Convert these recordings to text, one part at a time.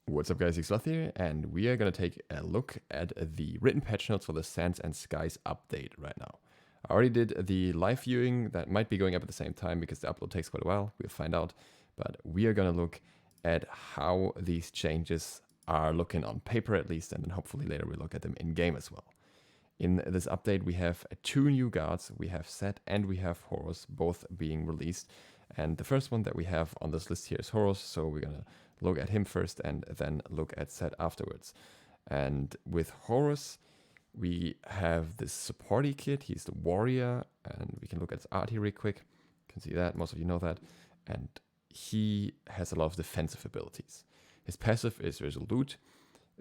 What's up guys, ZiSotto here, and we are going to take a look at the written patch notes for the Sands and Skies update right now. I already did the live viewing, that might be going up at the same time because the upload takes quite a while, we'll find out. But we are going to look at how these changes are looking on paper at least, and then hopefully later we'll look at them in game as well. In this update we have two new guards, we have Set and we have Horus, both being released. And the first one that we have on this list here is Horus, so we're going to look at him first and then look at Set afterwards. And with Horus, we have this supporty kit. He's the warrior, and we can look at his art here real quick. You can see that, most of you know that. And he has a lot of defensive abilities. His passive is Resolute.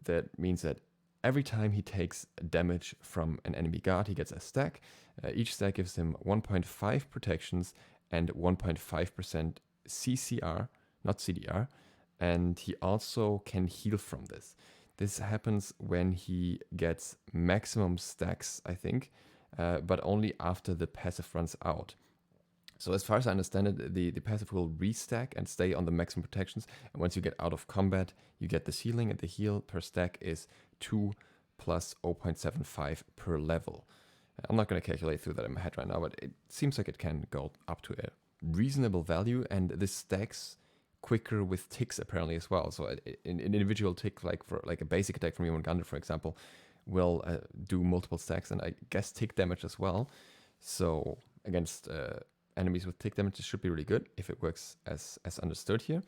That means that every time he takes damage from an enemy guard, he gets a stack. Each stack gives him 1.5 protections and 1.5% CCR, not CDR. And he also can heal from this. This happens when he gets maximum stacks, I think, but only after the passive runs out. So as far as I understand it, the passive will restack and stay on the maximum protections. And once you get out of combat, you get this healing, and the heal per stack is 2 plus 0.75 per level. I'm not going to calculate through that in my head right now, but it seems like it can go up to a reasonable value, and this stacks quicker with ticks apparently as well. So an individual tick, like for a basic attack from you Gander, for example, will do multiple stacks, and I guess tick damage as well. So against enemies with tick damage, this should be really good if it works as understood here.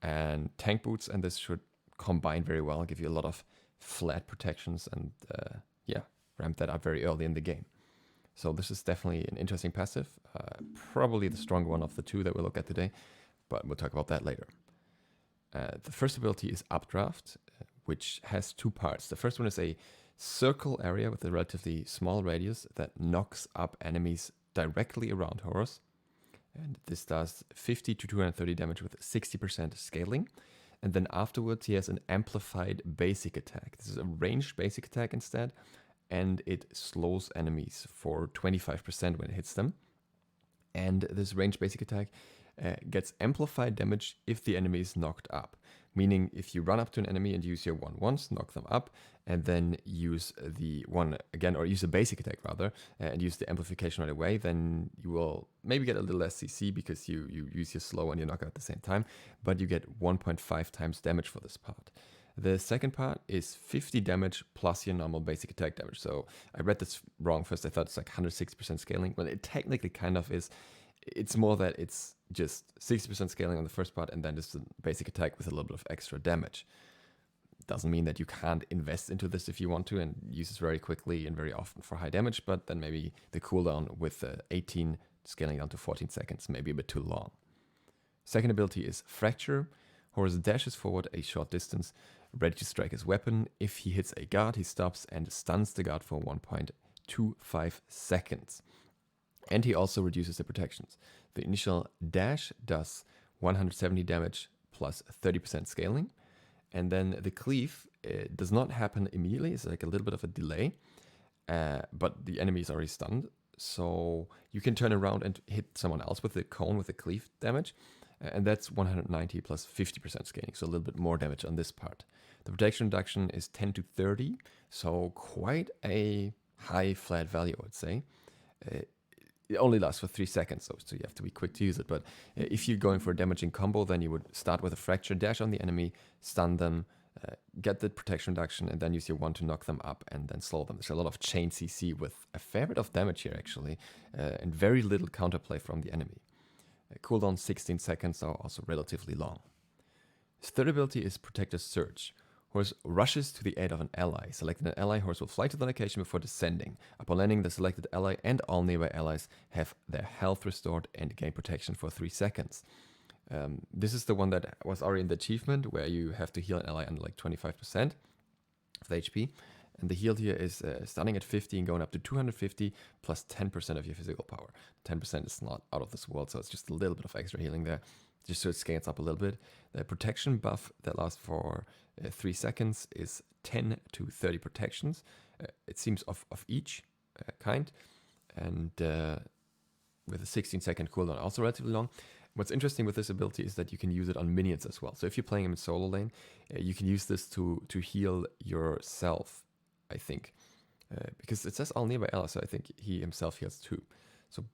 And tank boots and this should combine very well, give you a lot of flat protections, and yeah, ramp that up very early in the game. So this is definitely an interesting passive, probably the stronger one of the two that we'll look at today, but we'll talk about that later. The first ability is Updraft, which has two parts. The first one is a circle area with a relatively small radius that knocks up enemies directly around Horus. And this does 50 to 230 damage with 60% scaling. And then afterwards he has an amplified basic attack. This is a ranged basic attack instead, and it slows enemies for 25% when it hits them. And this ranged basic attack gets amplified damage if the enemy is knocked up. Meaning if you run up to an enemy and use your 1 once, knock them up, and then use the 1 again, or use a basic attack rather, and use the amplification right away, then you will maybe get a little less CC because you use your slow and your knockout at the same time, but you get 1.5 times damage for this part. The second part is 50 damage plus your normal basic attack damage. So I read this wrong first. I thought it's like 160% scaling. Well, it technically kind of is. It's more that it's just 60% scaling on the first part and then just a basic attack with a little bit of extra damage. Doesn't mean that you can't invest into this if you want to and use this very quickly and very often for high damage, but then maybe the cooldown with 18 scaling down to 14 seconds may be a bit too long. Second ability is Fracture. Horus dashes forward a short distance, ready to strike his weapon. If he hits a guard, he stops and stuns the guard for 1.25 seconds. And he also reduces the protections. The initial dash does 170 damage plus 30% scaling. And then the cleave does not happen immediately. It's like a little bit of a delay. But the enemy is already stunned. So you can turn around and hit someone else with the cone with the cleave damage. And that's 190 plus 50% scaling. So a little bit more damage on this part. The protection reduction is 10 to 30. So quite a high flat value, I would say. It only lasts for 3 seconds, so you have to be quick to use it. But if you're going for a damaging combo, then you would start with a Fracture, dash on the enemy, stun them, get the protection reduction, and then use your 1 to knock them up and then slow them. There's a lot of chain CC with a fair bit of damage here, actually, and very little counterplay from the enemy. Cooldown 16 seconds are also relatively long. His third ability is Protector's Surge. Horus rushes to the aid of an ally. Selected an ally, Horus will fly to the location before descending. Upon landing, the selected ally and all nearby allies have their health restored and gain protection for 3 seconds. This is the one that was already in the achievement, where you have to heal an ally under like 25% of the HP. And the heal here is starting at 50 and going up to 250 plus 10% of your physical power. 10% is not out of this world, so it's just a little bit of extra healing there, just so it scales up a little bit. The protection buff that lasts for 3 seconds is 10 to 30 protections. It seems of each kind, and with a 16-second cooldown, also relatively long. What's interesting with this ability is that you can use it on minions as well. So if you're playing him in solo lane, you can use this to heal yourself, I think. Because it says all nearby allies, so I think he himself heals too. So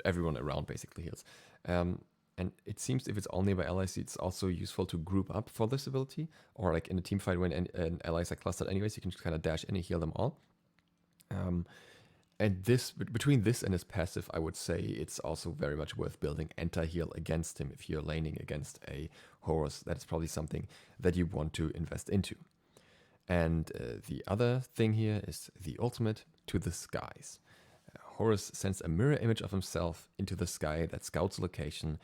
everyone around basically heals. And it seems if it's all nearby allies, it's also useful to group up for this ability. Or like in a team fight when allies are clustered anyways, you can just kind of dash in and heal them all. And this, between this and his passive, I would say it's also very much worth building anti-heal against him. If you're laning against a Horus, that's probably something that you want to invest into. And the other thing here is the ultimate to the skies. Horus sends a mirror image of himself into the sky that scouts a location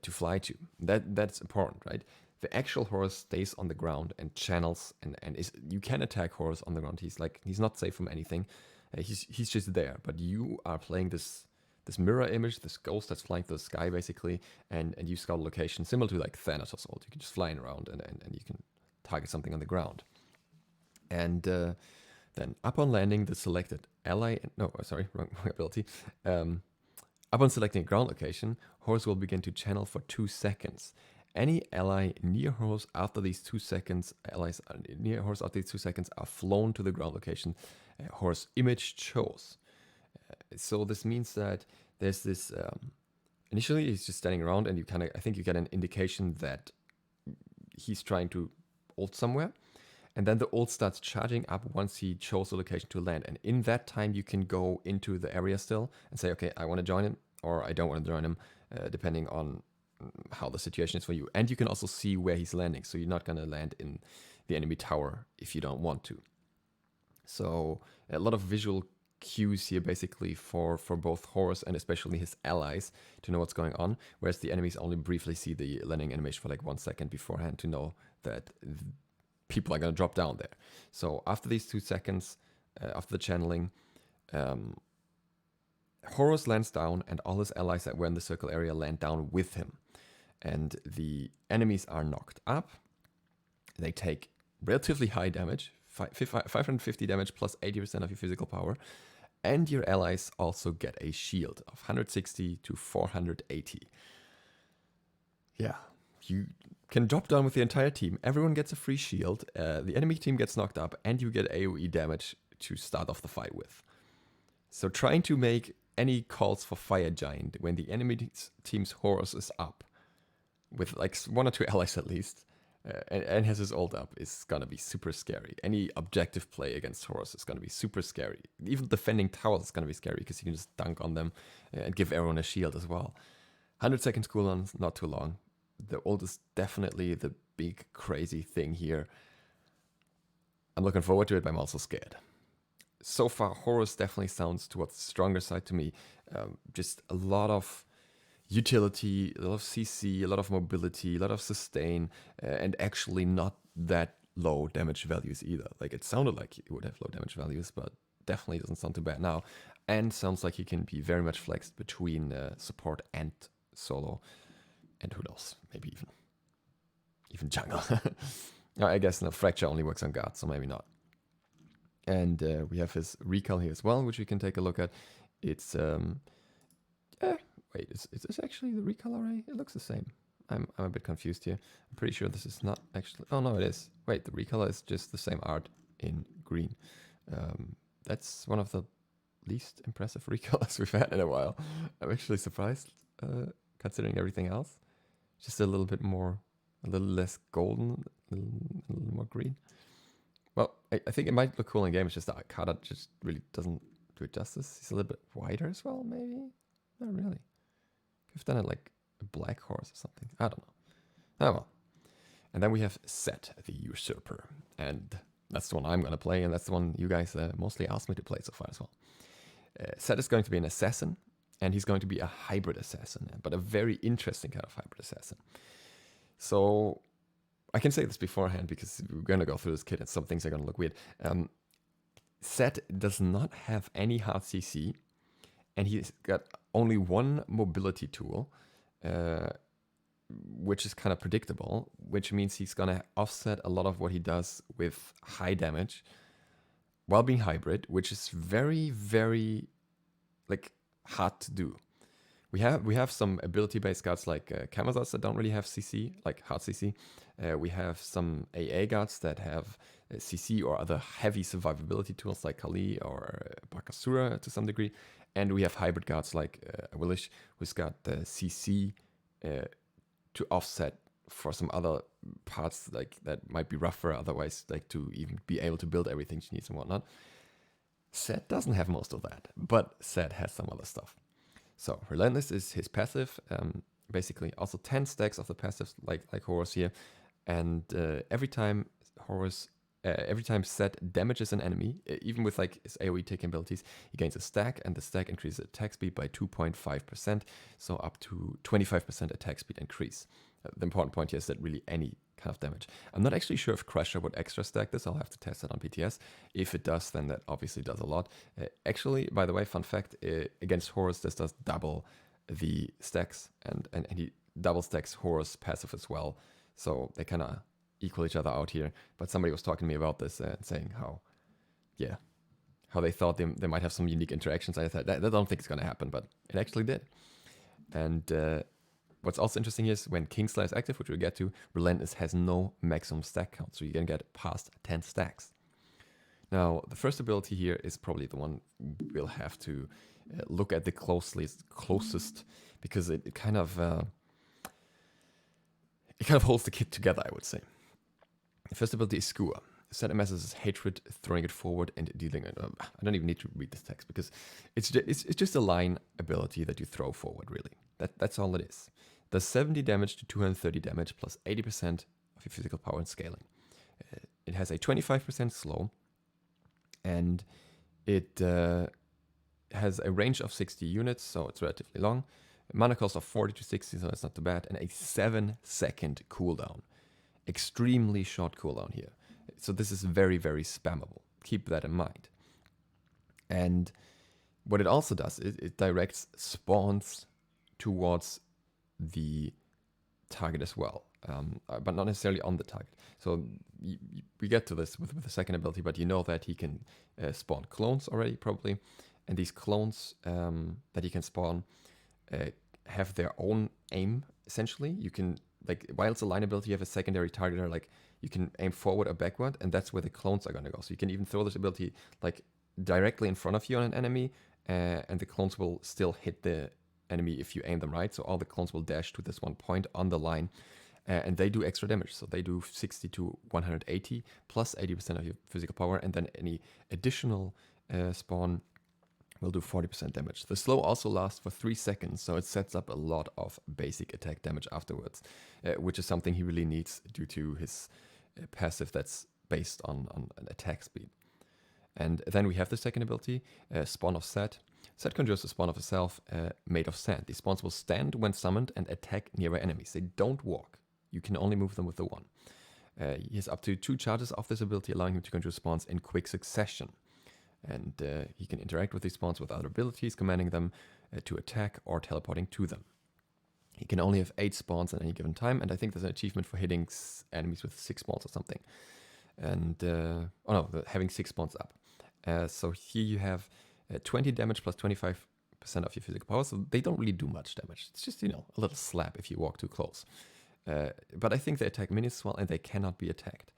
to fly to. That's important, right? The actual Horus stays on the ground and channels, and you can attack Horus on the ground. He's not safe from anything. He's just there, but you are playing this mirror image, this ghost that's flying through the sky basically, and you scout a location similar to like Thanatos ult. You can just fly around and you can target something on the ground. And then upon landing the selected ally, wrong ability. Upon selecting a ground location, Horus will begin to channel for 2 seconds. Any ally near Horus after these 2 seconds, allies near Horus after these 2 seconds are flown to the ground location Horus image chose. So this means that there's this, initially he's just standing around and I think you get an indication that he's trying to ult somewhere. And then the ult starts charging up once he chose the location to land. And in that time, you can go into the area still and say, okay, I want to join him or I don't want to join him, depending on how the situation is for you. And you can also see where he's landing. So you're not going to land in the enemy tower if you don't want to. So a lot of visual cues here basically for both Horus and especially his allies to know what's going on. Whereas the enemies only briefly see the landing animation for like 1 second beforehand to know that people are going to drop down there. So after these 2 seconds, after the channeling, Horus lands down and all his allies that were in the circle area land down with him. And the enemies are knocked up. They take relatively high damage, 550 damage plus 80% of your physical power. And your allies also get a shield of 160 to 480. Yeah, you can drop down with the entire team. Everyone gets a free shield. The enemy team gets knocked up, and you get AoE damage to start off the fight with. So trying to make any calls for Fire Giant when the enemy team's Horus is up, with like 1 or 2 allies at least, and has his ult up, is gonna be super scary. Any objective play against Horus is gonna be super scary. Even defending towers is gonna be scary because you can just dunk on them and give everyone a shield as well. 100 seconds cooldown, not too long. The ult is definitely the big crazy thing here. I'm looking forward to it, but I'm also scared. So far, Horus definitely sounds towards the stronger side to me. Just a lot of utility, a lot of CC, a lot of mobility, a lot of sustain, and actually not that low damage values either. Like it sounded like it would have low damage values, but definitely doesn't sound too bad now. And sounds like he can be very much flexed between support and solo. And who knows, maybe even jungle. I guess no, Fracture only works on guard, so maybe not. And we have his recall here as well, which we can take a look at. It's wait, is this actually the recall array? It looks the same. I'm a bit confused here. I'm pretty sure this is not actually. Oh no, it is. Wait, the recolor is just the same art in green. That's one of the least impressive recolors we've had in a while. I'm actually surprised, considering everything else. Just a little bit more, a little less golden, a little more green. Well, I think it might look cool in game. It's just that Akada just really doesn't do it justice. He's a little bit wider as well, maybe? Not really. Could have done it like a black horse or something. I don't know. Oh well. And then we have Set, the Usurper. And that's the one I'm going to play, and that's the one you guys mostly asked me to play so far as well. Set is going to be an assassin, and he's going to be a hybrid assassin, but a very interesting kind of hybrid assassin. So I can say this beforehand because we're going to go through this kit and some things are going to look weird. Set does not have any hard CC, and he's got only one mobility tool, which is kind of predictable, which means he's going to offset a lot of what he does with high damage while being hybrid, which is very, very like hard to do. We have some ability-based guards like Camazotz that don't really have CC, like hard CC. We have some AA guards that have CC or other heavy survivability tools like Kali or Bakasura to some degree. And we have hybrid guards like Willish, who's got the CC to offset for some other parts like that might be rougher otherwise, like to even be able to build everything she needs and whatnot. Set doesn't have most of that, but Set has some other stuff. So Relentless is his passive, basically also 10 stacks of the passives like Horus here, and every time Set damages an enemy, even with like his AoE taking abilities, he gains a stack, and the stack increases attack speed by 2.5%, so up to 25% attack speed increase. The important point here is that really any kind of damage. I'm not actually sure if Crusher would extra stack this. I'll have to test it on PTS. If it does, then that obviously does a lot. Actually, by the way, fun fact, against Horus, this does double the stacks, and he double stacks Horus passive as well. So they kind of equal each other out here. But somebody was talking to me about this and saying how they thought they might have some unique interactions. I thought, I don't think it's going to happen, but it actually did. And what's also interesting is when Kingslayer is active, which we'll get to, Relentless has no maximum stack count, so you can get past 10 stacks. Now, the first ability here is probably the one we'll have to look at the closest, because it kind of holds the kit together, I would say. The first ability is Skewer. Set amasses hatred, throwing it forward and dealing it. I don't even need to read this text because it's just a line ability that you throw forward, really. That's all it is. Does 70 damage to 230 damage plus 80% of your physical power and scaling. It has a 25% slow, and it has a range of 60 units, so it's relatively long. A mana cost of 40 to 60, so that's not too bad, and a 7-second cooldown. Extremely short cooldown here. So this is very, very spammable. Keep that in mind. And what it also does is it directs spawns towards the target as well, but not necessarily on the target. So we get to this with the second ability, but you know that he can spawn clones already, probably. And these clones that he can spawn have their own aim, essentially. You can, like, while it's a line ability, you have a secondary targeter, like, you can aim forward or backward, and that's where the clones are going to go. So you can even throw this ability, like, directly in front of you on an enemy, and the clones will still hit the enemy if you aim them right. So all the clones will dash to this one point on the line, and they do extra damage. So they do 60 to 180 plus 80% of your physical power, and then any additional spawn will do 40% damage. The slow also lasts for 3 seconds, so it sets up a lot of basic attack damage afterwards, which is something he really needs due to his passive that's based on an attack speed. And then we have the second ability, Spawn of Set. Set conjures a spawn of itself made of sand. These spawns will stand when summoned and attack nearby enemies. They don't walk. You can only move them with the one. He has up to 2 charges of this ability, allowing him to conjure spawns in quick succession. And he can interact with these spawns with other abilities, commanding them to attack or teleporting to them. He can only have 8 spawns at any given time, and I think there's an achievement for hitting enemies with 6 spawns or something. And, having 6 spawns up. So here you have 20 damage plus 25% of your physical power, so they don't really do much damage. It's just, a little slap if you walk too close. But I think they attack minis as well, and they cannot be attacked.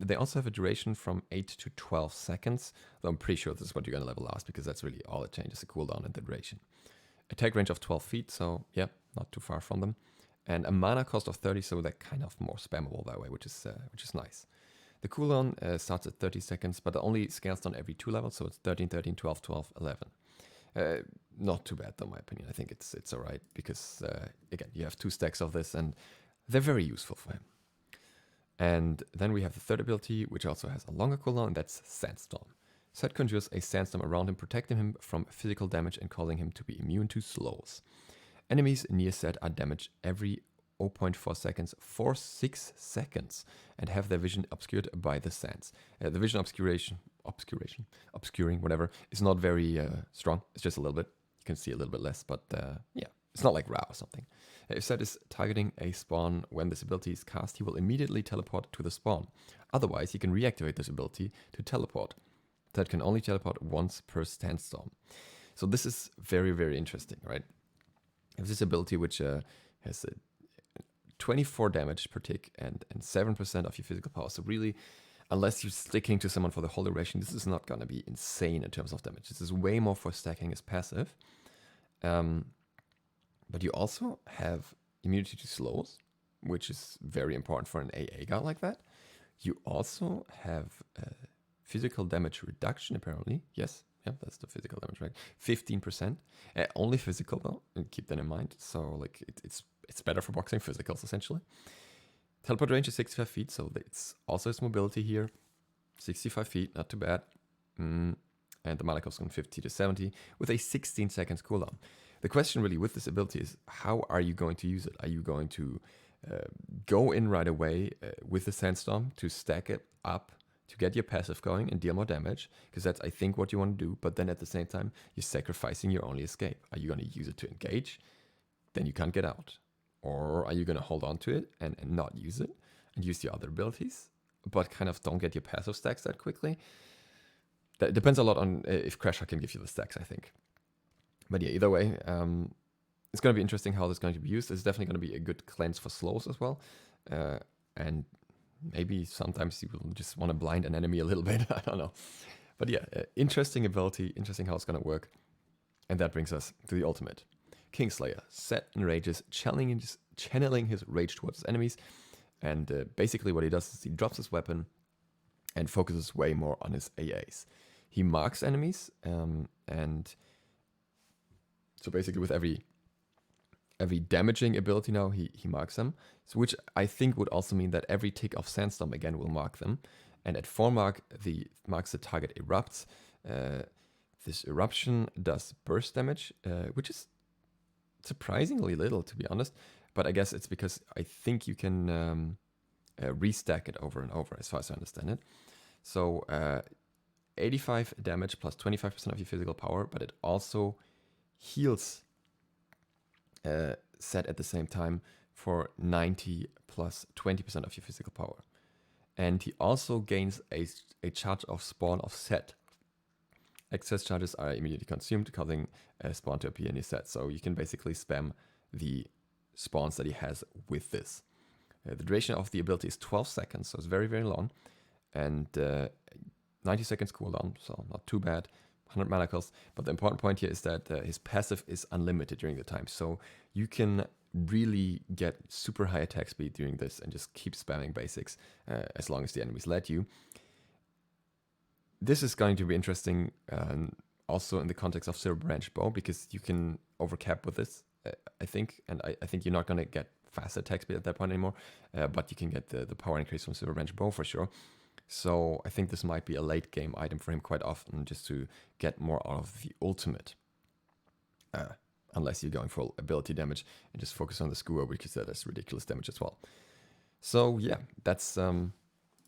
They also have a duration from 8 to 12 seconds, though I'm pretty sure this is what you're going to level last, because that's really all it changes, the cooldown and the duration. Attack range of 12 feet, so yeah, not too far from them. And a mana cost of 30, so they're kind of more spammable that way, which is nice. The cooldown starts at 30 seconds, but it only scales down every 2 levels, so it's 13, 13, 12, 12, 11. Not too bad, though, in my opinion. I think it's alright, because, again, you have 2 stacks of this, and they're very useful for him. And then we have the third ability, which also has a longer cooldown, and that's Sandstorm. Set conjures a sandstorm around him, protecting him from physical damage and causing him to be immune to slows. Enemies near Set are damaged every 0.4 seconds for 6 seconds and have their vision obscured by the sands. The vision obscuring, whatever, is not very strong. It's just a little bit. You can see a little bit less, but yeah, it's not like Ra or something. If Set is targeting a spawn when this ability is cast, he will immediately teleport to the spawn. Otherwise, he can reactivate this ability to teleport. Set can only teleport once per sandstorm. So this is very, very interesting, right? have this ability which has 24 damage per tick and 7% of your physical power. So really, unless you're sticking to someone for the whole duration, this is not going to be insane in terms of damage. This is way more for stacking as passive. But you also have immunity to slows, which is very important for an AA guard like that. You also have physical damage reduction, apparently. Yes, yeah, that's the physical damage, right? 15%. Only physical, though, and keep that in mind. So, like, it's better for boxing physicals, essentially. Teleport range is 65 feet, so it's also its mobility here. 65 feet, not too bad. And the mana cost from 50 to 70 with a 16 seconds cooldown. The question really with this ability is, how are you going to use it? Are you going to go in right away with the Sandstorm to stack it up to get your passive going and deal more damage? Because that's, I think, what you want to do. But then at the same time, you're sacrificing your only escape. Are you going to use it to engage? Then you can't get out. Or are you going to hold on to it and not use it and use your other abilities, but kind of don't get your passive stacks that quickly? That depends a lot on if Crasher can give you the stacks, I think. But yeah, either way, it's going to be interesting how this is going to be used. It's definitely going to be a good cleanse for slows as well. And maybe sometimes you will just want to blind an enemy a little bit. I don't know. But yeah, interesting ability, interesting how it's going to work. And that brings us to the ultimate. Kingslayer, set enrages, channeling his rage towards his enemies. And basically what he does is he drops his weapon and focuses way more on his AAs. He marks enemies, and so basically with every damaging ability now, he marks them. So which I think would also mean that every tick of Sandstorm again will mark them. And at 4 marks the target erupts. This eruption does burst damage, which is surprisingly little, to be honest. But I guess it's because I think you can restack it over and over, as far as I understand it. So 85 damage plus 25% of your physical power, but it also heals set at the same time for 90 plus 20% of your physical power. And he also gains a charge of spawn of set. Excess charges are immediately consumed, causing a spawn to appear in your set. So you can basically spam the spawns that he has with this. The duration of the ability is 12 seconds, so it's very, very long. And 90 seconds cooldown, so not too bad. 100 mana cost. But the important point here is that his passive is unlimited during the time. So you can really get super high attack speed during this and just keep spamming basics as long as the enemies let you. This is going to be interesting also in the context of Silver Branch Bow, because you can overcap with this, I think. And I think you're not going to get fast attack speed at that point anymore, but you can get the power increase from Silver Branch Bow for sure. So I think this might be a late game item for him quite often, just to get more out of the ultimate. Unless you're going for ability damage and just focus on the skewer, because that has ridiculous damage as well. So yeah, that's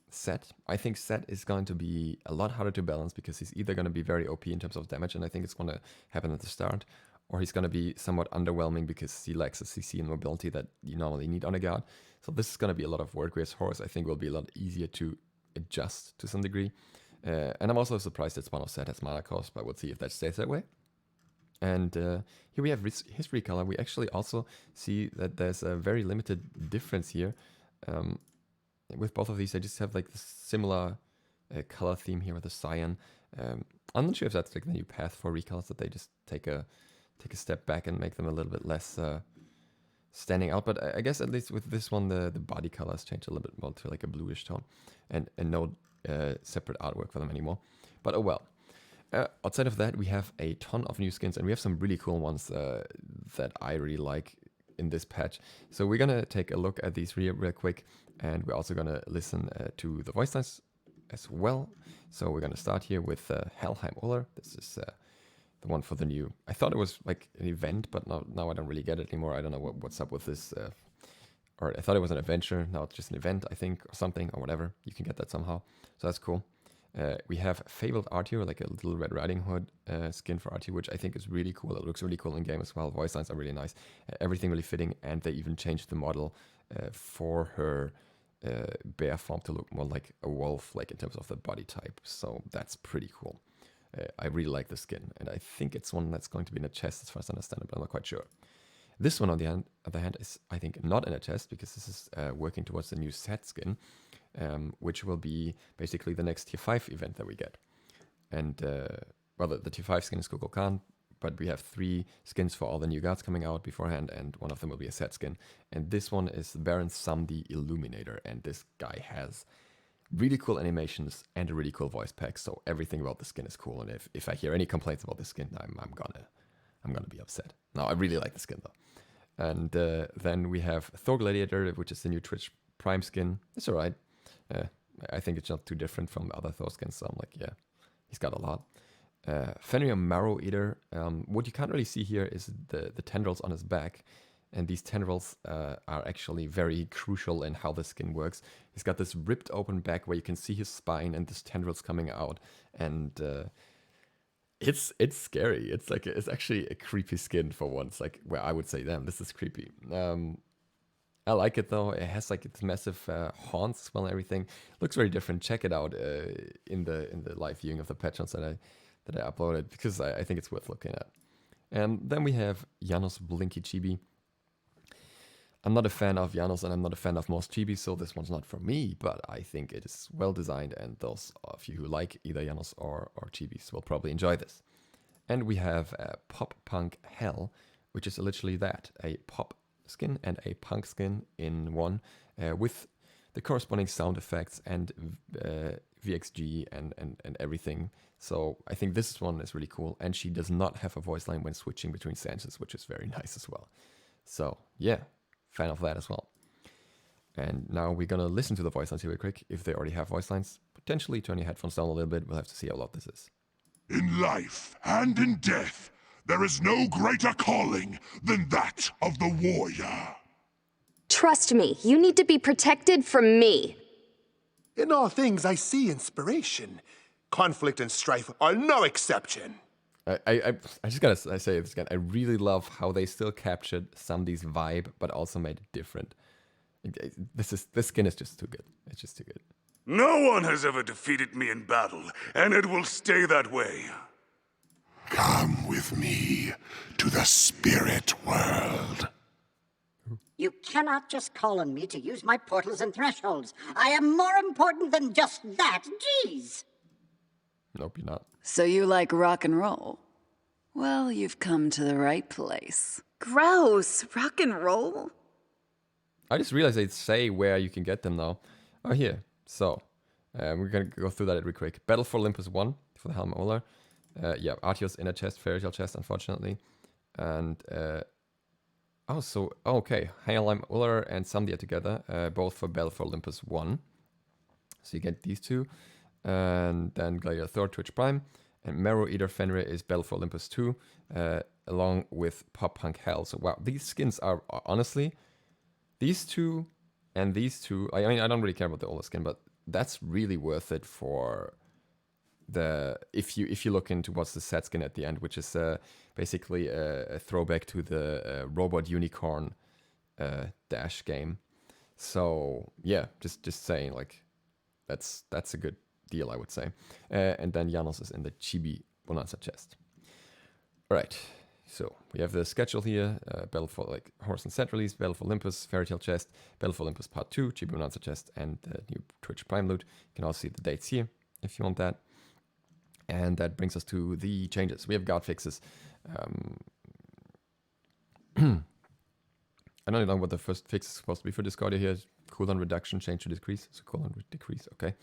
Set. I think Set is going to be a lot harder to balance, because he's either going to be very OP in terms of damage, and I think it's going to happen at the start, or he's going to be somewhat underwhelming because he lacks the CC and mobility that you normally need on a guard. So this is going to be a lot of work, whereas Horus I think will be a lot easier to adjust to some degree. And I'm also surprised that Spawn of Set has mana cost, but we'll see if that stays that way. And here we have History Color. We actually also see that there's a very limited difference here. With both of these, I just have like this similar color theme here with the cyan. I'm not sure if that's like the new path for recolors, that they just take a step back and make them a little bit less standing out. But I guess at least with this one, the body colors change a little bit more to like a bluish tone, and no separate artwork for them anymore. But oh well. Outside of that, we have a ton of new skins, and we have some really cool ones that I really like in this patch. So we're gonna take a look at these real quick, and we're also gonna listen to the voice lines as well. So we're gonna start here with Helheim Uller. This is the one for the new. I thought it was like an event, but now I don't really get it anymore. I don't know what's up with this. Or I thought it was an adventure. Now it's just an event, I think, or something, or whatever. You can get that somehow. So that's cool. We have Fabled Artie, like a little Red Riding Hood skin for Artie, which I think is really cool. It looks really cool in game as well. Voice lines are really nice. Everything really fitting, and they even changed the model for her bear form to look more like a wolf, like in terms of the body type. So that's pretty cool. I really like the skin, and I think it's one that's going to be in a chest as far as I understand it, but I'm not quite sure. This one, on the other hand, is, I think, not in a test because this is working towards the new set skin, which will be basically the next Tier 5 event that we get. And, well, the Tier 5 skin is Kukulkan, but we have 3 skins for all the new guards coming out beforehand, and one of them will be a set skin. And this one is Baron Sam the Illuminator, and this guy has really cool animations and a really cool voice pack, so everything about the skin is cool. And if I hear any complaints about the skin, I'm gonna be upset. No, I really like the skin though. And then we have Thor Gladiator, which is the new Twitch Prime skin. It's alright. I think it's not too different from other Thor skins, so I'm like, yeah, he's got a lot. Fenrir Marrow Eater. What you can't really see here is the tendrils on his back. And these tendrils are actually very crucial in how the skin works. He's got this ripped open back where you can see his spine and this tendrils coming out. And it's scary. It's actually a creepy skin for once. Like, where I would say, damn, this is creepy. I like it though. It has like its massive horns as well and everything. Looks very different. Check it out in the live viewing of the patch notes that I uploaded, because I think it's worth looking at. And then we have Janos Blinky Chibi. I'm not a fan of Janos and I'm not a fan of most Chibis, so this one's not for me, but I think it is well designed, and those of you who like either Janos or Chibis will probably enjoy this. And we have Pop Punk Hell, which is literally that, a pop skin and a punk skin in one, with the corresponding sound effects and VXG and everything. So I think this one is really cool, and she does not have a voice line when switching between stances, which is very nice as well. So yeah, fan of that as well. And now we're gonna listen to the voice lines here real quick. If they already have voice lines, potentially turn your headphones down a little bit. We'll have to see how loud this is. In life and in death, there is no greater calling than that of the warrior. Trust me, you need to be protected from me. In all things, I see inspiration. Conflict and strife are no exception. I just gotta say this again. I really love how they still captured Samdi's vibe, but also made it different. This skin is just too good. It's just too good. No one has ever defeated me in battle, and it will stay that way. Come with me to the spirit world. You cannot just call on me to use my portals and thresholds. I am more important than just that. Jeez. Nope, you're not. So you like rock and roll? Well, you've come to the right place. Gross. Rock and roll? I just realized they say where you can get them now. Oh, here. So, we're gonna go through that real quick. Battle for Olympus 1 for the Helm Olar. Yeah, Artios inner chest, fairy tale chest, unfortunately. And, okay. Helm Olar and Samdi are together, both for Battle for Olympus 1. So you get these two. And then Gladiator Thor, Twitch Prime. And Marrow Eater Fenrir is Battle for Olympus 2, along with Pop Punk Hell. So, wow, these skins are honestly, these two and these two, I mean, I don't really care about the older skin, but that's really worth it for the, if you look into what's the set skin at the end, which is basically a throwback to the Robot Unicorn Dash game. So, yeah, just saying, like, that's a good deal, I would say. And then Janos is in the Chibi Bonanza chest. Alright, so we have the schedule here. Battle for Horus and Set release, Battle for Olympus, Fairy Tale chest, Battle for Olympus Part 2, Chibi Bonanza chest, and new Twitch Prime loot. You can also see the dates here if you want that. And that brings us to the changes. We have guard fixes. I don't know what the first fix is supposed to be for this card here. Cooldown reduction, change to decrease. So cooldown decrease, okay.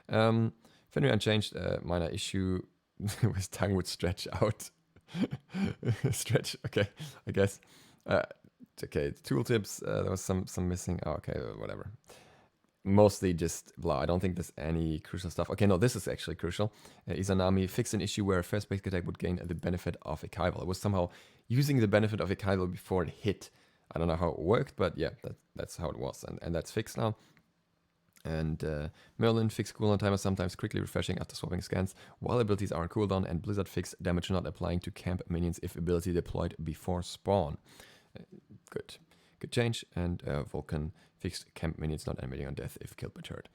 Fenrir unchanged, minor issue. His tongue would stretch out. Stretch, okay, I guess. Okay, tooltips, there was some missing. Oh, okay, whatever. Mostly just blah. I don't think there's any crucial stuff. Okay, no, this is actually crucial. Izanami fixed an issue where a first basic attack would gain the benefit of a Kaival. It was somehow using the benefit of a Kaival before it hit. I don't know how it worked, but yeah, that's how it was. And that's fixed now. And Merlin fixed cooldown timer, sometimes quickly refreshing after swapping scans, while abilities are on cooldown, and Blizzard fixed damage not applying to camp minions if ability deployed before spawn. Good change. And Vulcan fixed camp minions not animating on death if killed by turret.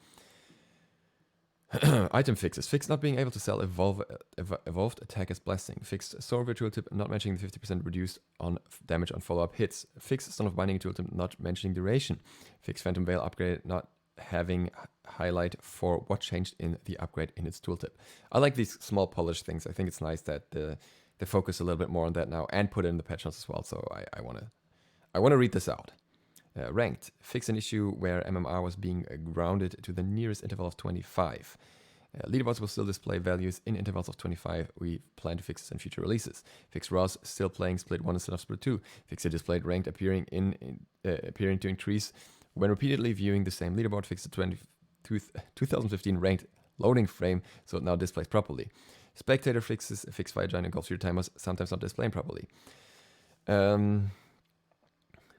Item fixes. Fixed not being able to sell evolved Attacker's Blessing. Fixed Sword Virtual Tip not mentioning the 50% reduced on damage on follow-up hits. Fixed Stone of Binding Tool Tip not mentioning duration. Fixed Phantom Veil upgrade not having highlight for what changed in the upgrade in its tooltip. I like these small polish things. I think it's nice that they focus a little bit more on that now and put it in the patch notes as well. So I wanna read this out. Ranked. Fix an issue where MMR was being grounded to the nearest interval of 25. Leaderboards will still display values in intervals of 25. We plan to fix this in future releases. Fix Ross still playing Split 1 instead of Split 2. Fix a displayed ranked appearing to increase when repeatedly viewing the same leaderboard. Fix the 2015 ranked loading frame so it now displays properly. Spectator fixes. Fix Fire Giant and Golf 3 timers sometimes not displaying properly.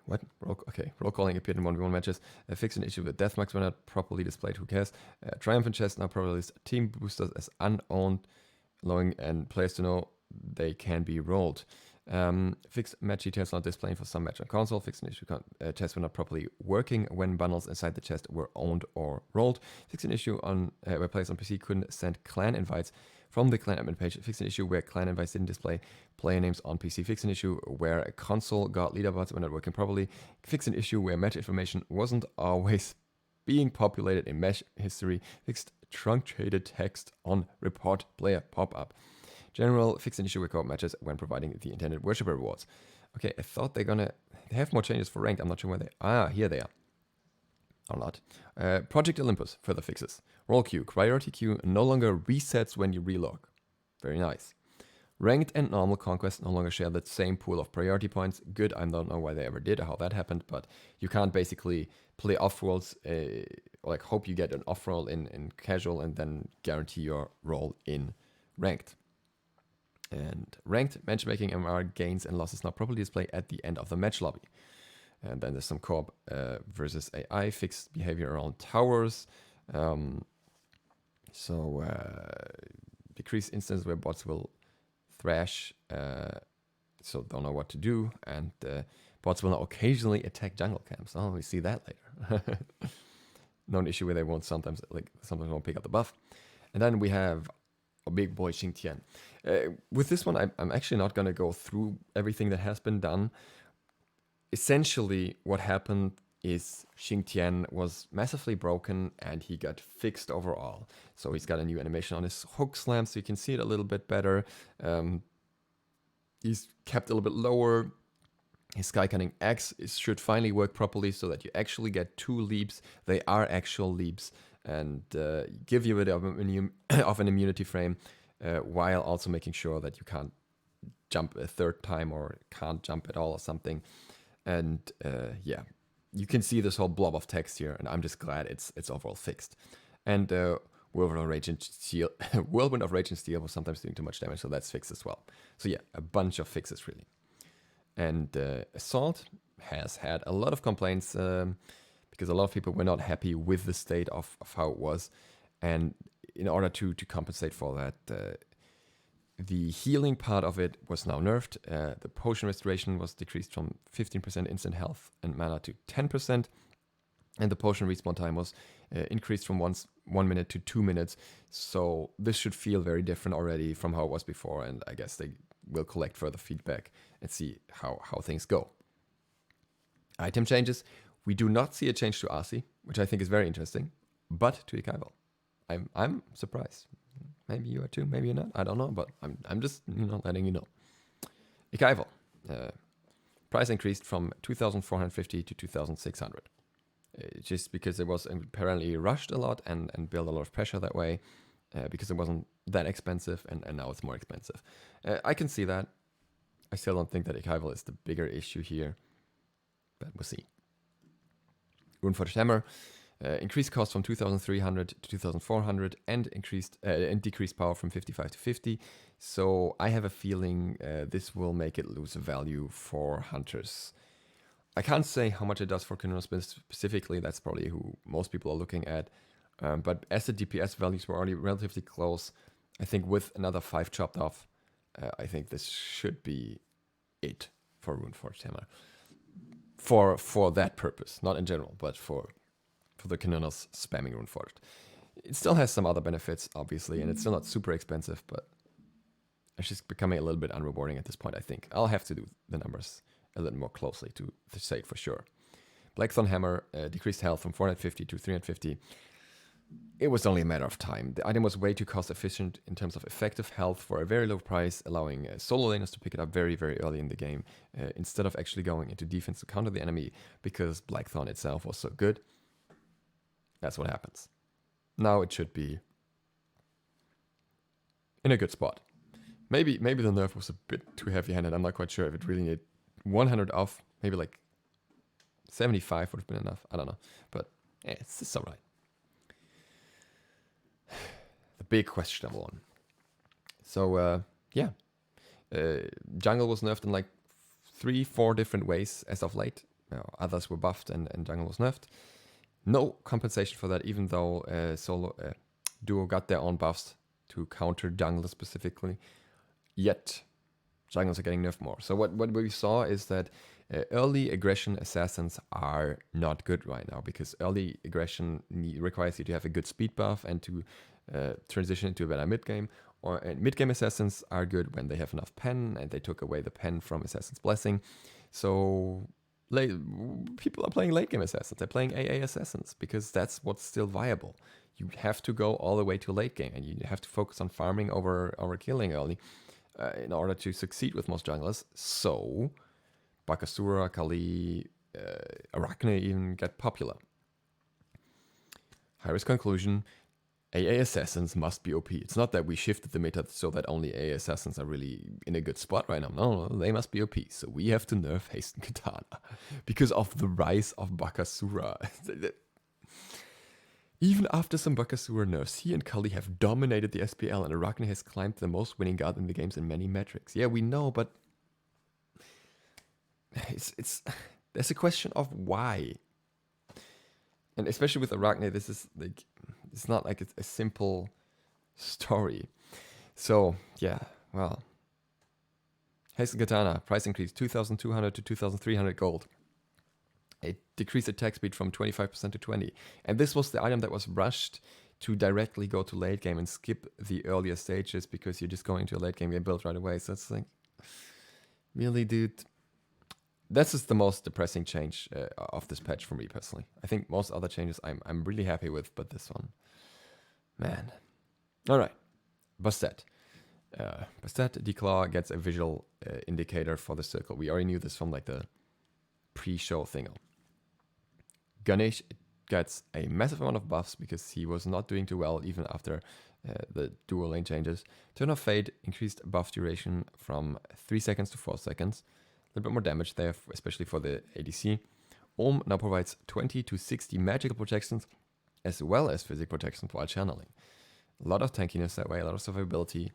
What? Roll calling appeared in 1v1 matches. Fix an issue with death marks were not properly displayed. Who cares? Triumphant chest now properly list team boosters as unowned, allowing and players to know they can be rolled. Fix match details not displaying for some match on console. Fix an issue chests were not properly working when bundles inside the chest were owned or rolled. Fix an issue on where players on PC couldn't send clan invites from the clan admin page. Fix an issue where clan invites didn't display player names on PC. Fix an issue where a console got leaderboards were not working properly. Fix an issue where match information wasn't always being populated in match history. Fixed truncated text on report player pop-up. General, fix an issue with co-op matches when providing the intended worshipper rewards. Okay, I thought they have more changes for ranked. I'm not sure where here they are. Or not. Project Olympus, further fixes. Roll queue, priority queue no longer resets when you relog. Very nice. Ranked and normal conquest no longer share the same pool of priority points. Good, I don't know why they ever did or how that happened, but you can't basically play off-rolls, like hope you get an off-roll in casual and then guarantee your roll in ranked. And ranked matchmaking MR gains and losses not properly displayed at the end of the match lobby. And then there's some co-op versus AI, fixed behavior around towers. Decrease instances where bots will thrash, so don't know what to do. And bots will now occasionally attack jungle camps. Oh, we see that later. Known issue where they won't sometimes won't pick up the buff. And then we have a big boy Xingtian. With this one, I'm actually not going to go through everything that has been done. Essentially, what happened is Xingtian was massively broken and he got fixed overall. So he's got a new animation on his hook slam, so you can see it a little bit better. He's kept a little bit lower. His Sky Cutting Axe should finally work properly so that you actually get 2 leaps. They are actual leaps and give you a bit of an immunity frame while also making sure that you can't jump a third time or can't jump at all or something. And yeah, you can see this whole blob of text here, and I'm just glad it's overall fixed. And Whirlwind of Rage and Steel, Whirlwind of Rage and Steel was sometimes doing too much damage, so that's fixed as well. So yeah, a bunch of fixes really. And Assault has had a lot of complaints because a lot of people were not happy with the state of how it was. And in order to compensate for that, the healing part of it was now nerfed. The potion restoration was decreased from 15% instant health and mana to 10%. And the potion respawn time was increased from 1 minute to 2 minutes. So this should feel very different already from how it was before. And I guess they will collect further feedback and see how things go. Item changes. We do not see a change to Arcee, which I think is very interesting, but to Ikaival. I'm surprised. Maybe you are too, maybe you're not. I don't know, but I'm just letting you know. Ikaival. Price increased from 2,450 to 2,600. Just because it was apparently rushed a lot and built a lot of pressure that way, because it wasn't that expensive and now it's more expensive. I can see that. I still don't think that Ikaival is the bigger issue here, but we'll see. Runeforged Hammer. Increased cost from 2,300 to 2,400 and decreased power from 55 to 50. So I have a feeling this will make it lose value for hunters. I can't say how much it does for Kanonas specifically. That's probably who most people are looking at. But as the DPS values were already relatively close, I think with another 5 chopped off, I think this should be it for Runeforged Hammer. For that purpose, not in general, but for the Kanonas spamming Runeforged. It still has some other benefits, obviously, and it's still not super expensive, but it's just becoming a little bit unrewarding at this point, I think. I'll have to do the numbers a little more closely to say it for sure. Blackthorn Hammer decreased health from 450 to 350. It was only a matter of time. The item was way too cost efficient in terms of effective health for a very low price, allowing solo laners to pick it up very, very early in the game, instead of actually going into defense to counter the enemy, because Blackthorn itself was so good. That's what happens. Now it should be in a good spot. Maybe the nerf was a bit too heavy-handed. I'm not quite sure if it really needed 100 off. Maybe like 75 would have been enough. I don't know. But yeah, it's alright. The big questionable one. So, yeah. Jungle was nerfed in like 3-4 different ways as of late. Others were buffed and jungle was nerfed. No compensation for that, even though Duo got their own buffs to counter jungle specifically. Yet, jungles are getting nerfed more. So what we saw is that early aggression assassins are not good right now, because early aggression requires you to have a good speed buff and to transition into a better mid-game. Mid-game assassins are good when they have enough pen, and they took away the pen from Assassin's Blessing. So people are playing late-game assassins. They're playing AA assassins, because that's what's still viable. You have to go all the way to late game, and you have to focus on farming over killing early in order to succeed with most junglers. So Bakasura, Kali, Arachne even get popular. High-risk conclusion: AA assassins must be OP. It's not that we shifted the meta so that only AA assassins are really in a good spot right now. No, they must be OP. So we have to nerf Hasten Katana because of the rise of Bakasura. Even after some Bakasura nerfs, he and Kali have dominated the SPL, and Arachne has climbed the most winning guard in the games in many metrics. Yeah, we know, but there's a question of why. And especially with Arachne, this is like, it's not like it's a simple story. So, yeah, well. Hasten Katana, price increase 2,200 to 2,300 gold. It decreased attack speed from 25% to 20%. And this was the item that was rushed to directly go to late game and skip the earlier stages, because you're just going to a late game build right away. So it's like, really, dude? This is the most depressing change of this patch for me personally. I think most other changes I'm really happy with, but this one, man. All right, Bastet. Bastet Declaw gets a visual indicator for the circle. We already knew this from like the pre-show thingo. Ganesh gets a massive amount of buffs because he was not doing too well even after the dual lane changes. Turn of Fate increased buff duration from 3 seconds to 4 seconds. A little bit more damage there, especially for the ADC. Ohm now provides 20 to 60 magical protections as well as physical protections while channeling. A lot of tankiness that way, a lot of survivability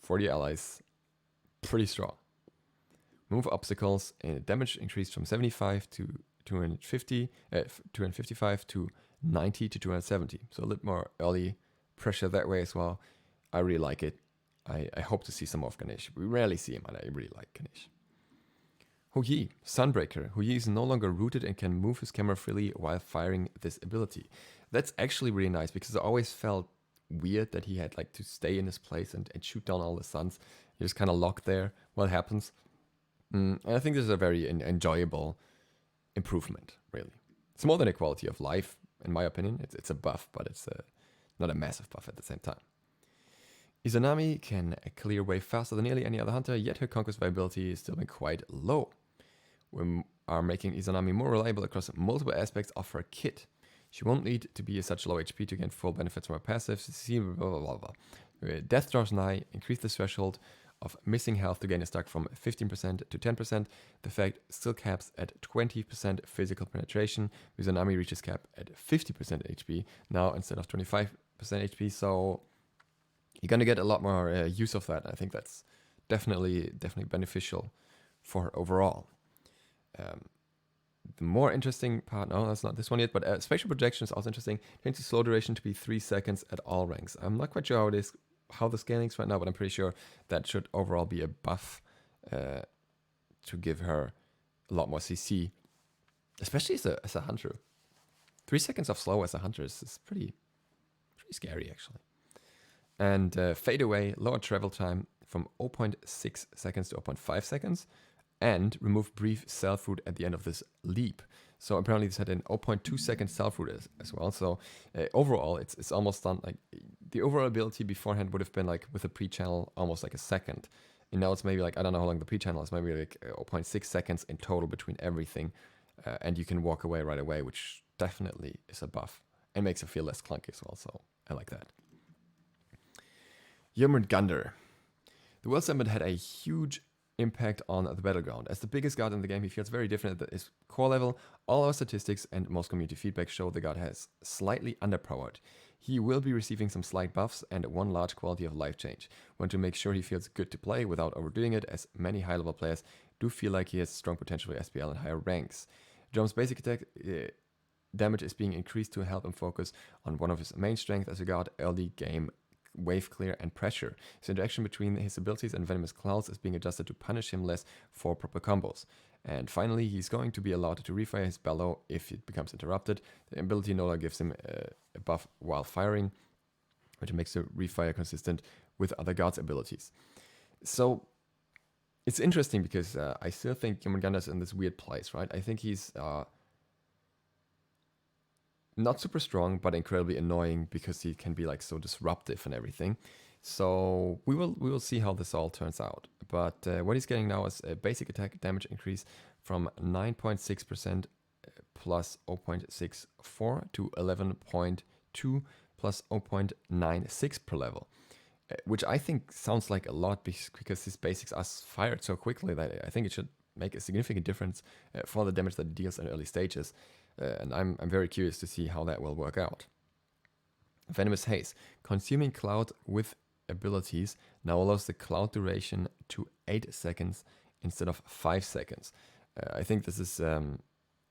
for the allies. Pretty strong. Remove obstacles and damage increased from 75 to 255 to 90 to 270. So a little more early pressure that way as well. I really like it. I hope to see some more of Ganesh. We rarely see him, and I really like Ganesh. Hu Yi, Sunbreaker. Hu Yi is no longer rooted and can move his camera freely while firing this ability. That's actually really nice, because I always felt weird that he had like to stay in his place and shoot down all the suns. He was kind of locked there while it happens. And I think this is a very enjoyable improvement, really. It's more than a quality of life, in my opinion. It's a buff, but it's not a massive buff at the same time. Izanami can clear way faster than nearly any other hunter, yet her conquest viability is still been quite low. We are making Izanami more reliable across multiple aspects of her kit. She won't need to be such low HP to gain full benefits from her passives. Blah, blah, blah, blah. Death draws nigh, increase the threshold of missing health to gain a stack from 15% to 10%. The effect still caps at 20% physical penetration. Izanami reaches cap at 50% HP now instead of 25% HP. So you're gonna get a lot more use of that. I think that's definitely beneficial for her overall. The more interesting part, no, that's not this one yet, but spatial projection is also interesting. Change the slow duration to be 3 seconds at all ranks. I'm not quite sure how the scaling is right now, but I'm pretty sure that should overall be a buff to give her a lot more CC, especially as a hunter. 3 seconds of slow as a hunter is pretty pretty scary actually. And Fade Away, lower travel time from 0.6 seconds to 0.5 seconds, and remove brief self-root at the end of this leap. So apparently this had an 0.2 second self-root as well. So overall, it's almost done. Like the overall ability beforehand would have been like with a pre-channel almost like a second. And now it's maybe like, I don't know how long the pre-channel is, maybe like 0.6 seconds in total between everything. And you can walk away right away, which definitely is a buff and makes it feel less clunky as well. So I like that. Gander. The World Summit had a huge impact on the battleground. As the biggest god in the game, he feels very different at his core level. All our statistics and most community feedback show the god has slightly underpowered. He will be receiving some slight buffs and one large quality of life change. Want to make sure he feels good to play without overdoing it, as many high-level players do feel like he has strong potential for SPL and higher ranks. Drum's basic attack damage is being increased to help him focus on one of his main strengths as a god, early game wave clear and pressure. His interaction between his abilities and venomous clouds is being adjusted to punish him less for proper combos. And finally, he's going to be allowed to refire his bellow if it becomes interrupted. The ability no longer gives him a buff while firing, which makes the refire consistent with other guards' abilities. So it's interesting because I still think Gander is in this weird place, right? I think he's not super strong, but incredibly annoying because he can be like so disruptive and everything. So we will see how this all turns out. But what he's getting now is a basic attack damage increase from 9.6% plus 0.64 to 11.2 plus 0.96 per level. Which I think sounds like a lot because his basics are fired so quickly that I think it should make a significant difference for the damage that it deals in early stages. And I'm very curious to see how that will work out. Venomous Haze. Consuming cloud with abilities now allows the cloud duration to 8 seconds instead of 5 seconds. I think this is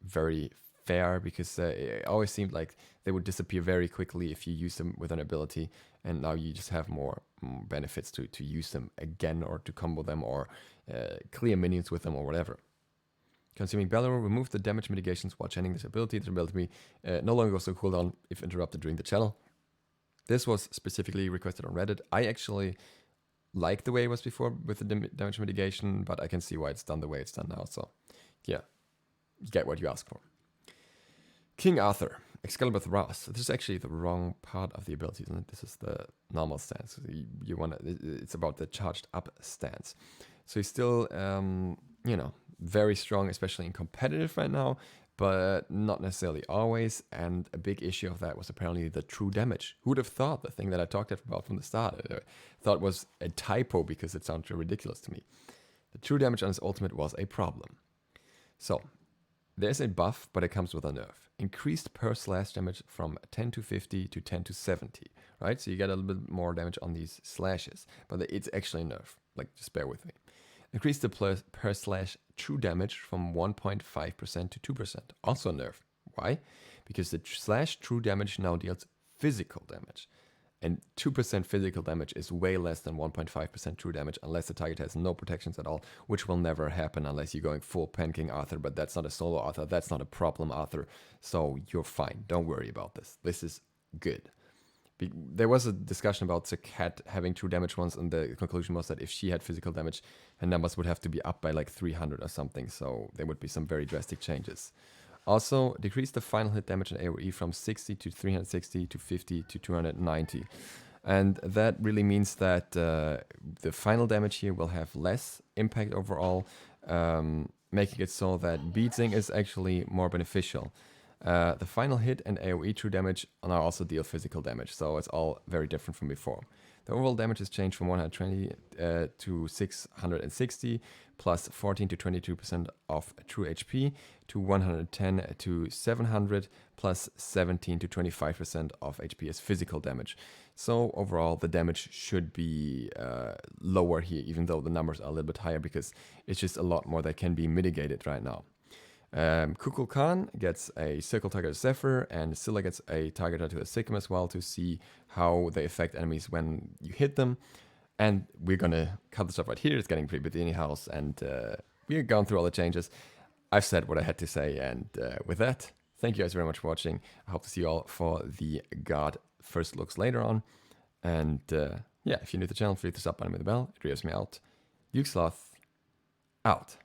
very fair because it always seemed like they would disappear very quickly if you use them with an ability, and now you just have more benefits to use them again or to combo them or clear minions with them or whatever. Consuming Bellow, remove the damage mitigations while channeling this ability. The ability no longer goes to cooldown if interrupted during the channel. This was specifically requested on Reddit. I actually like the way it was before with the damage mitigation, but I can see why it's done the way it's done now. So, yeah, you get what you ask for. King Arthur, Excalibur Thrust. This is actually the wrong part of the ability, isn't it? This is the normal stance. You want it's about the charged up stance. So he's still, very strong, especially in competitive right now, but not necessarily always. And a big issue of that was apparently the true damage. Who would have thought the thing that I talked about from the start? I thought was a typo because it sounded ridiculous to me. The true damage on his ultimate was a problem. So there's a buff, but it comes with a nerf. Increased per slash damage from 10 to 50 to 10 to 70, right? So you get a little bit more damage on these slashes, but it's actually a nerf. Like, just bear with me. Increase the per slash true damage from 1.5% to 2%. Also a nerf. Why? Because the slash true damage now deals physical damage. And 2% physical damage is way less than 1.5% true damage unless the target has no protections at all, which will never happen unless you're going full Pan-King Arthur, but that's not a solo Arthur, that's not a problem Arthur, so you're fine. Don't worry about this. This is good. There was a discussion about the cat having true damage once, and the conclusion was that if she had physical damage, her numbers would have to be up by like 300 or something, so there would be some very drastic changes. Also, decrease the final hit damage in AoE from 60 to 360 to 50 to 290. And that really means that the final damage here will have less impact overall, making it so that beating is actually more beneficial. The final hit and AoE true damage now also deal physical damage, so it's all very different from before. The overall damage has changed from 120 to 660, plus 14 to 22% of true HP, to 110 to 700, plus 17 to 25% of HP as physical damage. So overall, the damage should be lower here, even though the numbers are a little bit higher, because it's just a lot more that can be mitigated right now. Kukul Khan gets a circle target Zephyr, and Scylla gets a targeter to a Sigma as well to see how they affect enemies when you hit them. And we're gonna cut this off right here. It's getting pretty busy anyhow, and we're going through all the changes. I've said what I had to say, and with that, thank you guys very much for watching. I hope to see you all for the God first looks later on. And yeah, if you're new to the channel, feel free to sub button with the bell. It really helps me out. DukeSloth out.